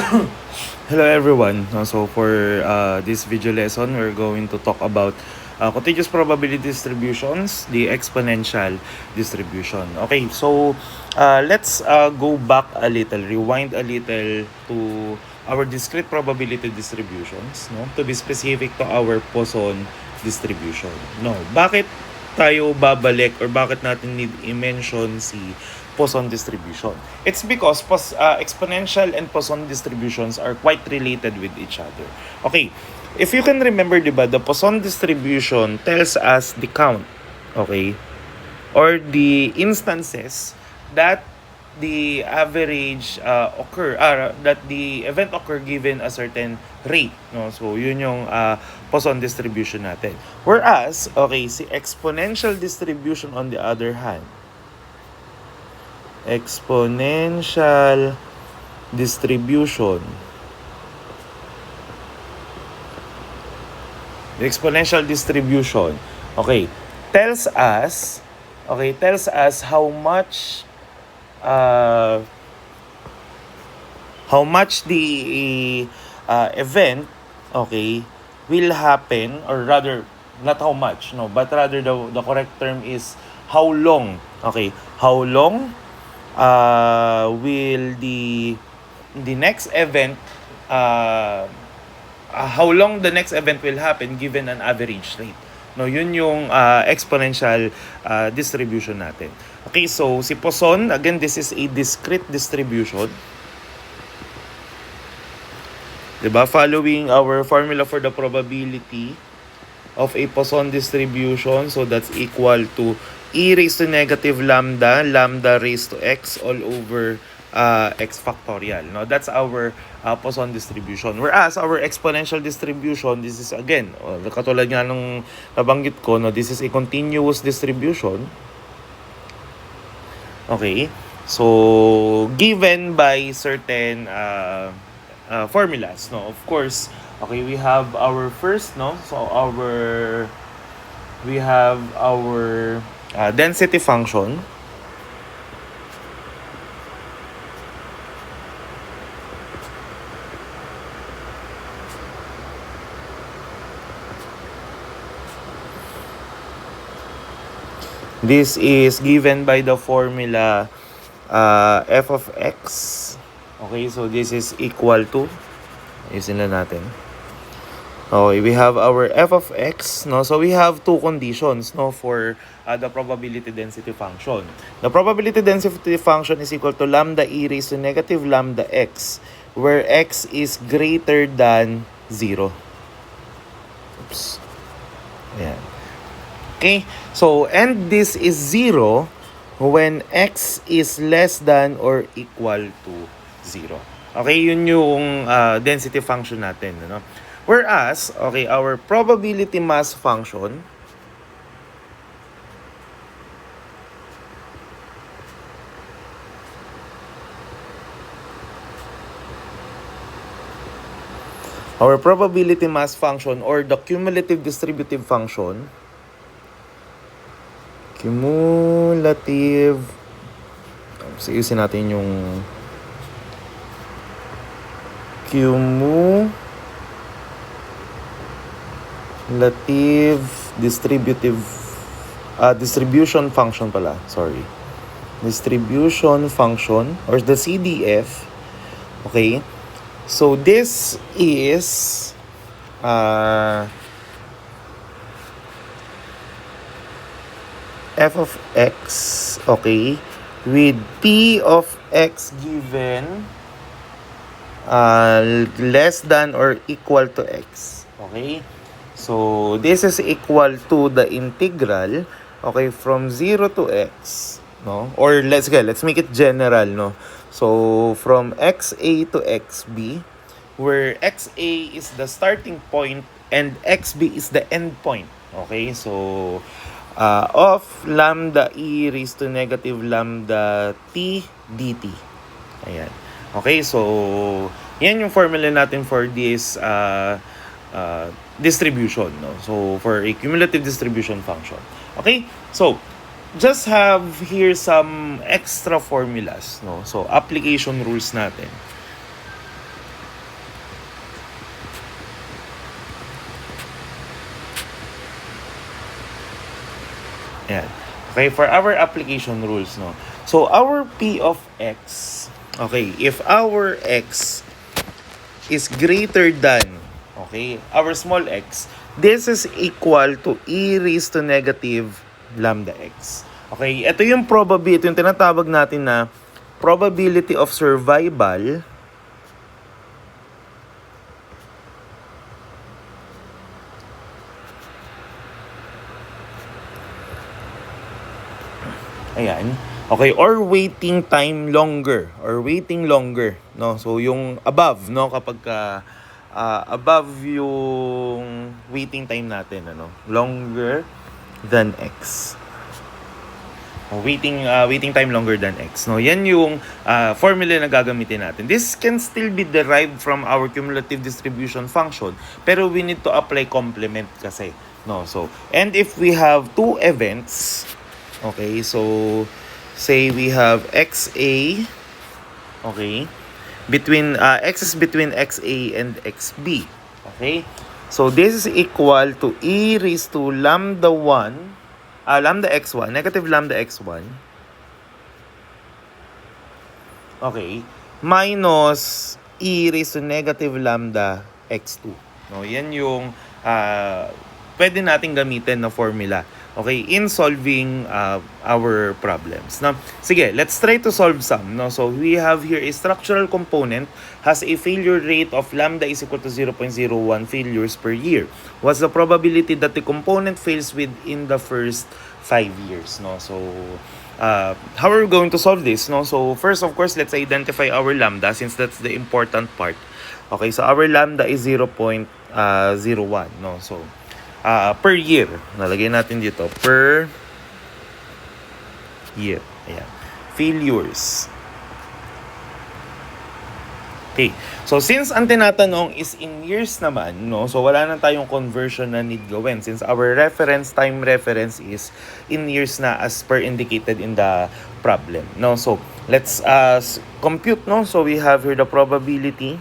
Hello everyone. So for this video lesson, we're going to talk about continuous probability distributions, the exponential distribution. Okay, so let's go back a little, rewind a little to our discrete probability distributions, no? To be specific to our Poisson distribution. No, bakit tayo babalik or bakit natin need i-mention si Poisson distribution? It's because exponential and Poisson distributions are quite related with each other. Okay, if you can remember, diba, the Poisson distribution tells us the count, okay, or the instances that the average that the event occur given a certain rate, no? So yun yung Poisson distribution natin. Whereas, okay, si exponential distribution on the other hand, exponential distribution, the exponential distribution, okay, tells us how much the event, okay, will happen, or rather, not how much, no, but rather the correct term is how long, okay, how long will the next event how long the next event will happen given an average rate. No, yun yung exponential distribution natin. Okay, so si Poisson, again, this is a discrete distribution. Diba? Following our formula for the probability of a Poisson distribution, so that's equal to e raised to negative lambda, lambda raised to x all over x factorial. No, that's our Poisson distribution. Whereas our exponential distribution, this is again, katulad nga nung nabanggit ko, no, this is a continuous distribution. Okay, so given by certain formulas, no, of course. Okay, we have our first, no, so we have our density function. This is given by the formula f of x. Okay, so this is equal to, isin na natin. Okay, we have our f of x, no? So we have two conditions, no, for the probability density function. The probability density function is equal to lambda e raised to negative lambda x, where x is greater than 0. Oops. Ayan. Okay, so and this is 0 when x is less than or equal to 0. Okay, yun yung density function natin, no? Whereas, okay, our probability mass function, or the cumulative distributive function, ayusin natin yung cumulative distribution function pala, sorry. Distribution function, or the CDF, okay? So this is f of x, okay, with p of x given less than or equal to x. Okay, so this is equal to the integral, okay, from 0 to x, no, or let's make it general, no. So from xa to xb, where xa is the starting point and xb is the end point. Okay, so of lambda e raised to negative lambda t dt. Ayan. Okay, so yan yung formula natin for this distribution, no? So for a cumulative distribution function. Okay? So just have here some extra formulas, no? So application rules natin. Ayan. Okay, for our application rules, no? So, our P of X, okay, if our X is greater than, okay, our small x, this is equal to e raised to negative lambda x. Okay, ito yung probability, ito yung tinatawag natin na probability of survival ayan. Okay, or waiting time longer or waiting longer, no? So yung above, no, kapag above yung waiting time natin, ano, longer than x. Waiting time longer than x, no? Yan yung formula na gagamitin natin. This can still be derived from our cumulative distribution function, pero we need to apply complement kasi, no? So, and if we have two events, okay, so say we have XA, okay, between X is between XA and XB, okay, so this is equal to e raised to lambda 1, lambda x1, negative lambda x1, okay, minus e raised to negative lambda x2. No, yan yung pwede nating gamitin na formula, okay, in solving our problems. Now, sige, let's try to solve some. No? So, we have here a structural component has a failure rate of lambda is equal to 0.01 failures per year. What's the probability that the component fails within the first 5 years? No? So, how are we going to solve this? No? So, first, of course, let's identify our lambda since that's the important part. Okay, so our lambda is 0.01. No? So, per year. Nalagay natin dito. Per year. Ayan. Failures. Okay. So, since ang tinatanong is in years naman, no? So, wala na tayong conversion na need gawin. Since our time reference is in years na as per indicated in the problem. No? So, let's compute, no? So, we have here the probability.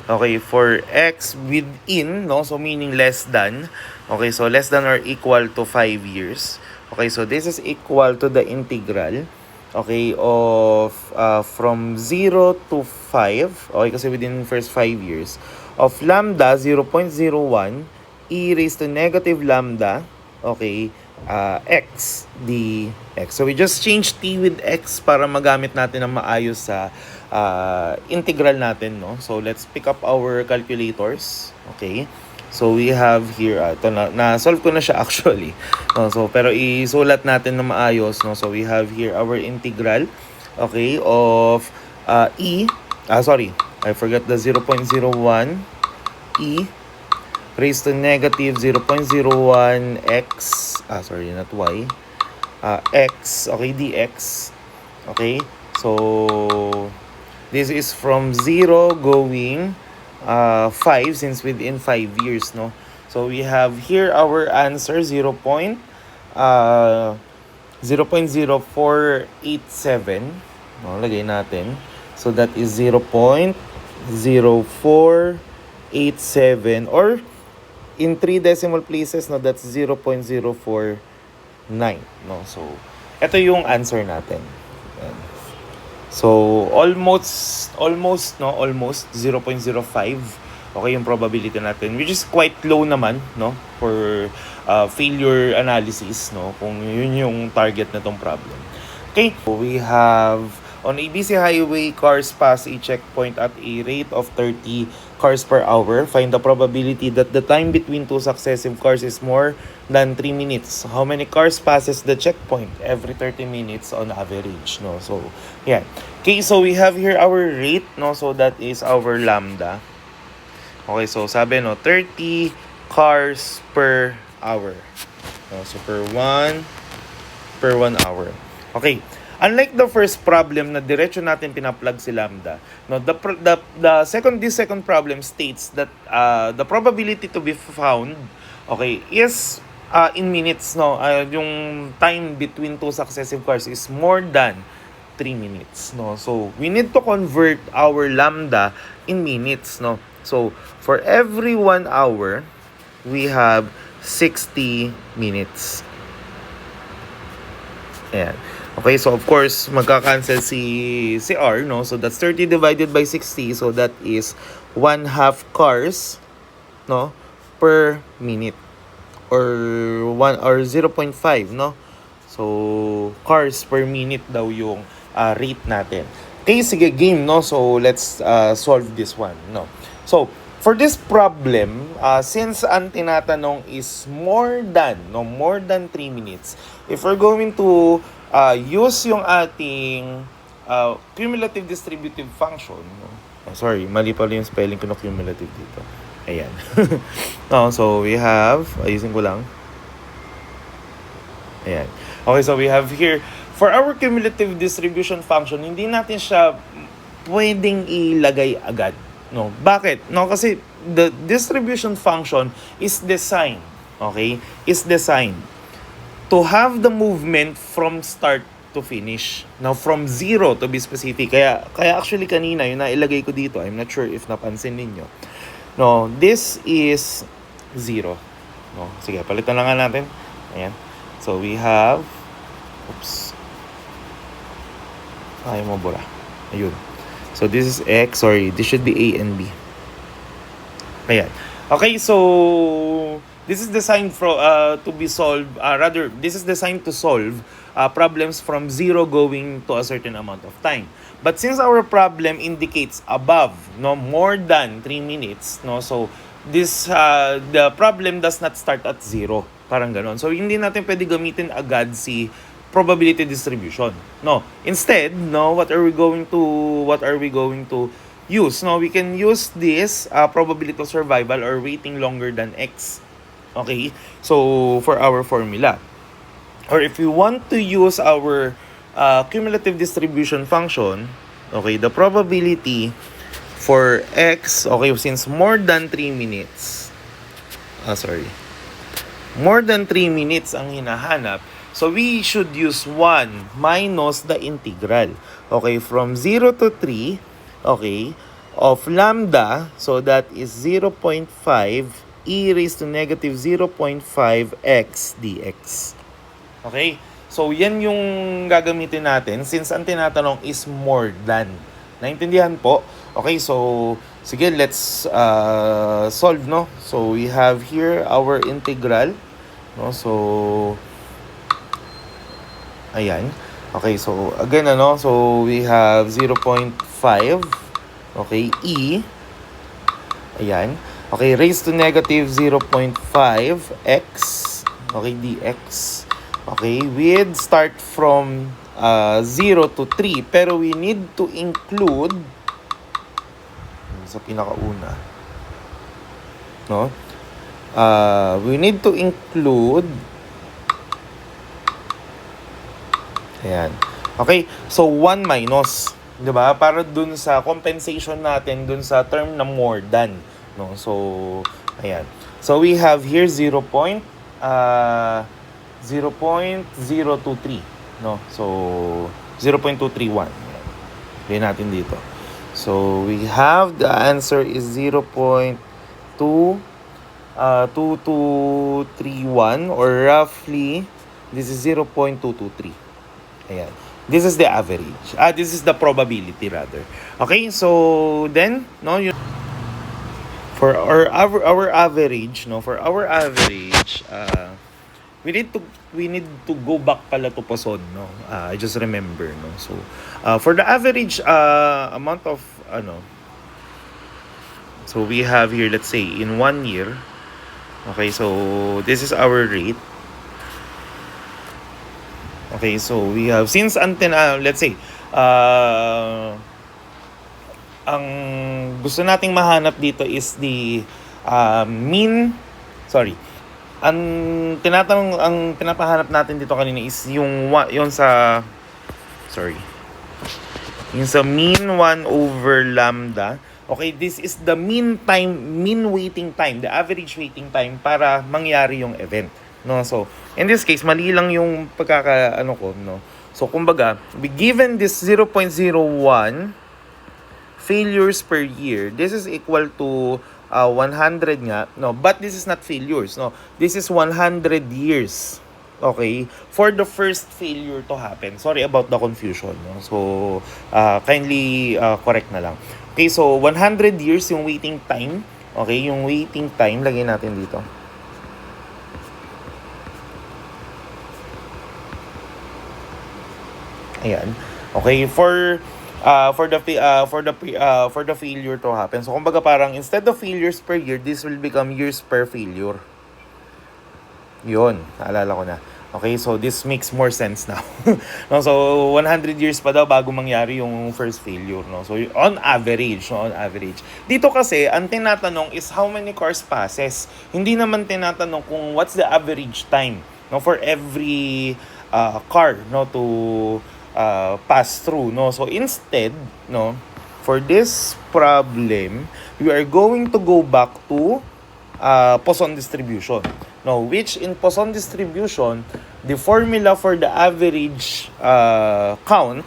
Okay, for x within, no? So, meaning less than. Okay, so less than or equal to 5 years. Okay, so this is equal to the integral, okay, of from 0 to 5, okay, kasi within first 5 years, of lambda 0.01 e raised to negative lambda, okay, x dx. So we just change t with x para magamit natin ng maayos sa integral natin, no? So let's pick up our calculators, okay? So we have here, ito na-solve ko na siya actually. No, so pero isulat natin na maayos, no? So we have here our integral, okay, of I forgot the 0.01 e raised to negative 0.01 x, not y, x, okay, dx. Okay? So this is from 0 going 5 since within 5 years, no? So we have here our answer 0.0487, no, lagay natin. So that is 0.0487, or in 3 decimal places, no, that's 0.049, no? So ito yung answer natin. So, almost 0.05. Okay, yung probability natin, which is quite low naman, no, for failure analysis, no, kung yun yung target na tong problem. Okay, so we have on ABC Highway, cars pass a checkpoint at a rate of 30 cars per hour. Find the probability that the time between two successive cars is more than 3 minutes. How many cars passes the checkpoint? Every 30 minutes on average, no? So, yeah. Okay, so we have here our rate, no? So, that is our lambda. Okay, so sabi, no, 30 cars per hour. No, so, per 1 hour. Okay. Unlike the first problem na diretso natin pinaplug si lambda, no, this second problem states that the probability to be found, okay, is in minutes, no, yung time between two successive cars is more than 3 minutes, no. So we need to convert our lambda in minutes, no. So for every 1 hour we have 60 minutes. Ayan. Okay, so of course, magka-cancel si R, no? So that's 30 divided by 60. So that is 1/2 cars, no? Per minute. Or 0.5, no? So, cars per minute daw yung rate natin. Okay, sige, game, no? So, let's solve this one, no? So, for this problem, since ang tinatanong is more than 3 minutes, if we're going to use yung ating cumulative distributive function, no? Oh, sorry, mali pala yung spelling ko ng cumulative dito. Ayan. No, so, we have, ayusin ko lang. Ayan. Okay, so we have here, for our cumulative distribution function, hindi natin siya pwedeng ilagay agad. No? Bakit? No, kasi the distribution function is designed, okay? Is designed to have the movement from start to finish. Now, from zero to be specific. Kaya actually kanina, yung nailagay ko dito, I'm not sure if napansin ninyo. No, this is 0. No, sige, palitan lang nga natin. Ayan. So, we have, oops. Ayaw mo bura. Ayun. So, this is X. Sorry, this should be A and B. Ayan. Okay, so, this is designed to be solved, rather, this is designed to solve problems from 0 going to a certain amount of time. But since our problem indicates above, no, more than 3 minutes, no, so, this, the problem does not start at 0. Parang ganon. So, hindi natin pwede gamitin agad si probability distribution. No. Instead, no, what are we going to use? No, we can use this probability of survival or waiting longer than X. Okay? So, for our formula. Or if you want to use our cumulative distribution function, okay, the probability for X, okay, since more than 3 minutes, more than 3 minutes ang hinahanap, so we should use 1 minus the integral. Okay, from 0 to 3, okay, of lambda, so that is 0.5 e raised to negative 0.5 x dx. Okay, so yan yung gagamitin natin since ang tinatanong is more than. Naintindihan po? Okay, so sige, let's solve, no? So we have here our integral, no? So ayan. Okay, so again, ano? So we have 0.5, okay, e. Ayan. Okay, raised to negative 0.5 x, okay, dx. Okay, with start from 0 to 3, pero we need to include sa pinakauna, no? We need to include, ayan. Okay, so 1 minus, 'di ba? Para dun sa compensation natin dun sa term na more than, no? So, ayan. So we have here 0.023, no? So 0.231. Gawin natin dito. So we have the answer is 0.2231 or roughly this is 0.223. Ayan. This is the average. This is the probability rather. Okay, so then, no, for our average, no, for our average, we need to go back pala to Poson, no. I just remember, no. So, for the average amount of so we have here, let's say in 1 year. Okay, so this is our rate. Okay, so we have, since let's say, ang gusto nating mahanap dito is the ang pinapahanap natin dito kanina is yung sa mean 1 over lambda. Okay, this is the mean waiting time, the average waiting time para mangyari yung event. No, so in this case, mali lang yung ko, no. So kumbaga, we given this 0.01 failures per year, this is equal to 100 nga, no, but this is not failures, no. This is 100 years. okay, for the first failure to happen. Sorry about the confusion, no? So, kindly correct na lang. Okay, so 100 years yung waiting time. Okay, yung waiting time, lagyan natin dito. Ayan. Okay, for the failure to happen. So kumbaga parang instead of failures per year, this will become years per failure. Yun, naalala ko na. Okay, so this makes more sense now. No, so 100 years pa daw bago mangyari yung first failure, no. So on average, no, on average. Dito kasi ang tinatanong is how many cars passes. Hindi naman tinatanong kung what's the average time, no, for every car, no, to pass through, no. So instead, no, for this problem, we are going to go back to Poisson distribution. No, which in Poisson distribution, the formula for the average count,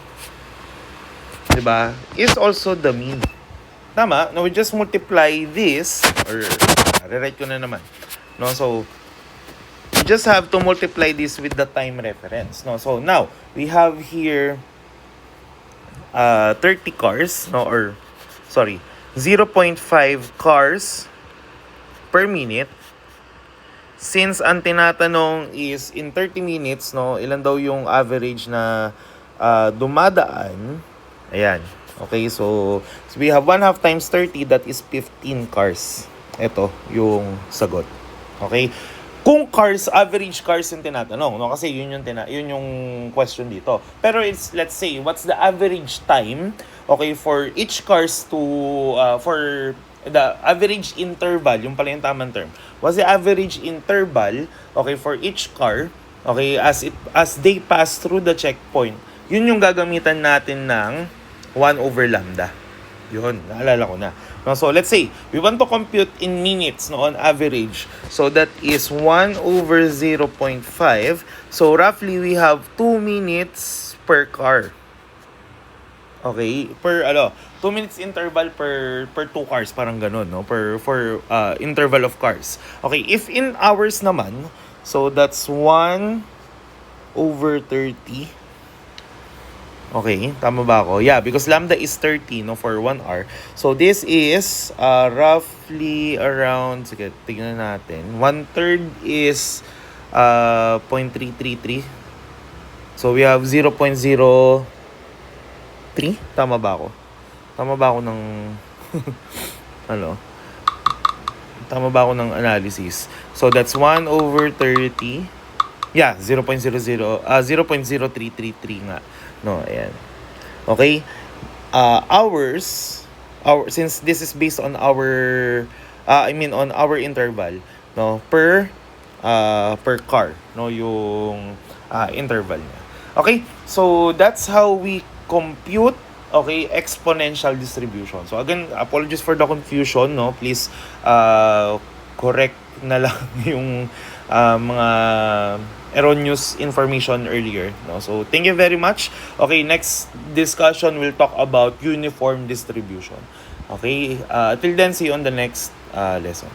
diba, is also the mean. Tama? No, we just multiply this, or rewrite ko na naman. No, so you just have to multiply this with the time reference. No, so now we have here 30 cars, no, or sorry, 0.5 cars per minute. Since ang tinatanong is in 30 minutes, no, ilan daw yung average na dumadaan. Ayan. Okay, so we have 1/2 times 30, that is 15 cars. Ito yung sagot. Okay? Kung cars, average cars yung tinatanong, no? Kasi yun yung question dito. Pero it's, let's say, what's the average time, okay, for each cars to, for the average interval, yung pala yung tamang term. What's the average interval, okay, for each car, okay, as they pass through the checkpoint. Yun yung gagamitan natin ng 1 over lambda. Yun, naalala ko na. No, so let's say we want to compute in minutes, no, on average. So that is 1 over 0.5. So roughly we have 2 minutes per car. Okay, per 2 minutes interval per 2 cars, parang ganun, no, for interval of cars. Okay, if in hours naman, so that's 1 over 30. Okay, tama ba ako? Yeah, because lambda is 30, no, for 1 hour. So this is roughly around, sige, tignan natin. 1/3 is 0.333. So we have 0.03. Tama ba ako? Tama ba ako ng ano? Tama ba ako ng analysis? So that's 1 over 30. Yeah, 0.033 nga. No, ayan. Okay? Hours, since this is based on our on our interval, no, per car, no, yung interval niya. Okay? So that's how we compute, okay, exponential distribution. So again, apologies for the confusion, no. Please correct na lang yung mga erroneous information earlier, no. So thank you very much. Okay, next discussion we'll talk about uniform distribution. Okay, till then, see you on the next lesson.